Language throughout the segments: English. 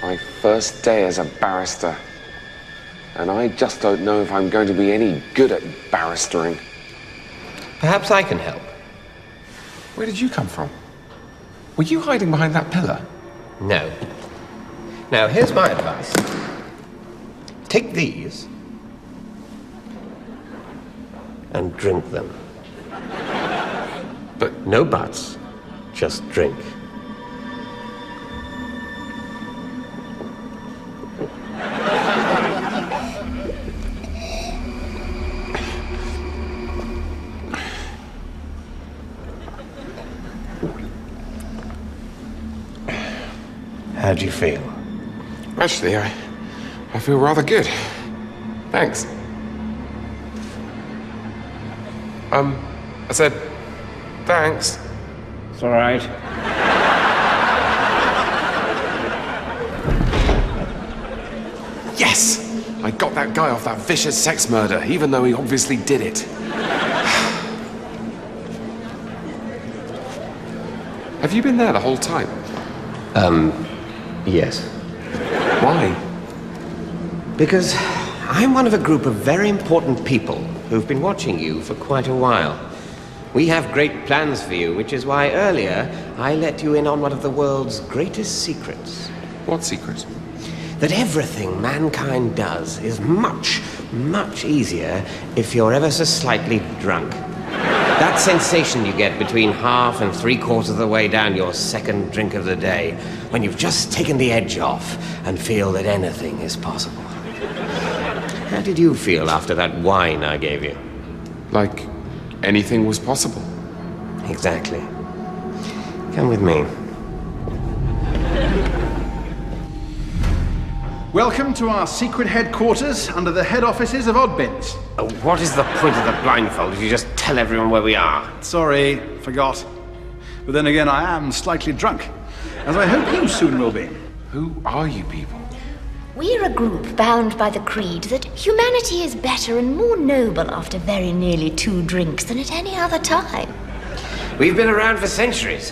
My first day as a barrister. And I just don't know if I'm going to be any good at barristering. Perhaps I can help. Where did you come from? Were you hiding behind that pillar? No. Now, here's my advice. Take these and drink them. But no buts, just drink. How do you feel? actually, I feel rather good. Thanks. I said, thanks. It's all right. Yes! I got that guy off that vicious sex murder, even though he obviously did it. Have you been there the whole time? Yes. Why? Because I'm one of a group of very important people who've been watching you for quite a while. We have great plans for you, which is why earlier I let you in on one of the world's greatest secrets. What secret? That everything mankind does is much, much easier if you're ever so slightly drunk. That sensation you get between half and three-quarters of the way down your second drink of the day, when you've just taken the edge off and feel that anything is possible. How did you feel after that wine I gave you? Like anything was possible. Exactly. Come with me. Welcome to our secret headquarters under the head offices of Oddbins. What is the point of the blindfold if you just tell everyone where we are? Sorry, forgot. But then again, I am slightly drunk, as I hope you soon will be. Who are you people? We're a group bound by the creed that humanity is better and more noble after very nearly 2 drinks than at any other time. We've been around for centuries.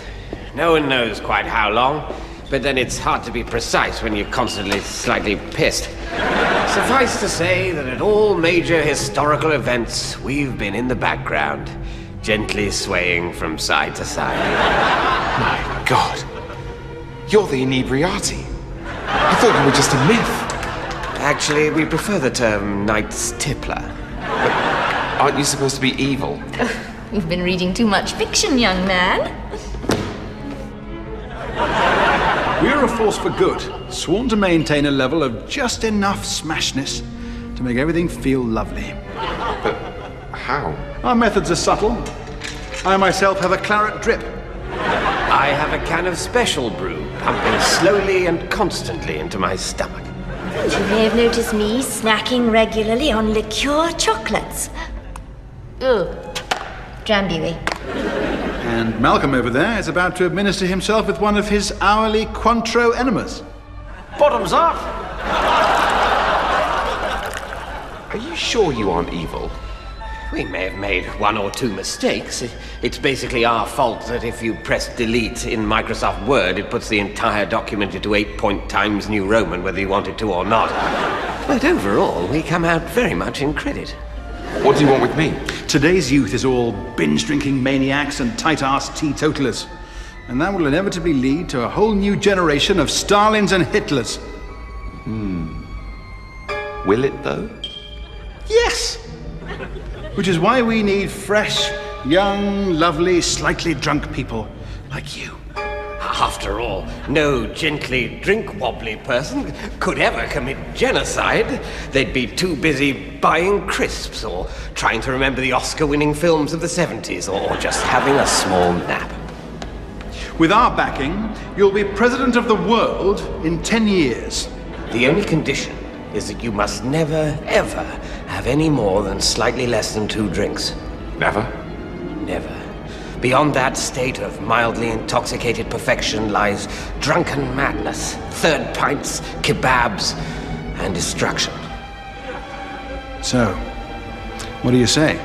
No one knows quite how long, but then it's hard to be precise when you're constantly slightly pissed. Suffice to say that at all major historical events, we've been in the background, gently swaying from side to side. My God. You're the Inebriatti. I thought you were just a myth. Actually, we prefer the term Knights Templar. But aren't you supposed to be evil? You've been reading too much fiction, young man. We're a force for good, sworn to maintain a level of just enough smashness to make everything feel lovely. But how? Our methods are subtle. I myself have a claret drip. I have a can of special brew, pumping slowly and constantly into my stomach. And you may have noticed me snacking regularly on liqueur chocolates. Ooh, Drambuie. And Malcolm over there is about to administer himself with one of his hourly Cointreau enemas. Bottoms up! Are you sure you aren't evil? We may have made 1 or 2 mistakes. It's basically our fault that if you press delete in Microsoft Word, it puts the entire document into 8-point Times New Roman, whether you want it to or not. But overall, we come out very much in credit. What do you want with me? Today's youth is all binge-drinking maniacs and tight-ass teetotalers. And that will inevitably lead to a whole new generation of Stalins and Hitlers. Will it, though? Yes! Which is why we need fresh, young, lovely, slightly drunk people like you. After all, no gently drink-wobbly person could ever commit genocide. They'd be too busy buying crisps or trying to remember the Oscar-winning films of the 70s or just having a small nap. With our backing, you'll be president of the world in 10 years. The only condition is that you must never, ever have any more than slightly less than 2 drinks. Never? Never. Beyond that state of mildly intoxicated perfection lies drunken madness, third pints, kebabs, and destruction. So, what do you say?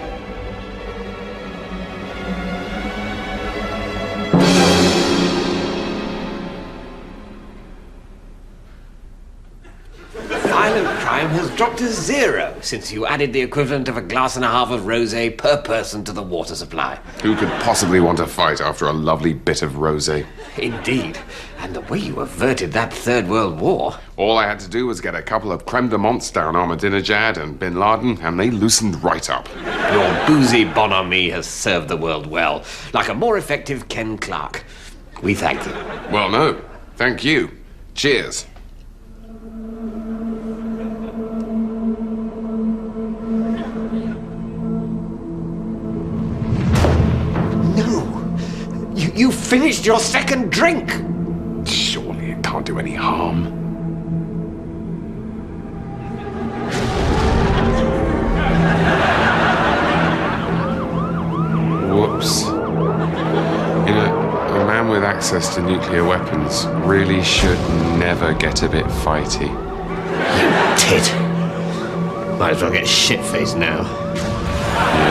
crime has dropped to 0 since you added the equivalent of a glass and a half of rosé per person to the water supply. Who could possibly want to fight after a lovely bit of rosé? Indeed. And the way you averted that Third World War. All I had to do was get a couple of creme de menthes down Ahmadinejad and Bin Laden, and they loosened right up. Your boozy bonhomie has served the world well, like a more effective Ken Clark. We thank you. Well, no. Thank you. Cheers. No! You finished your second drink! Surely it can't do any harm. Whoops. You know, a man with access to nuclear weapons really should never get a bit fighty. You tit. Might as well get shit-faced now. Yeah.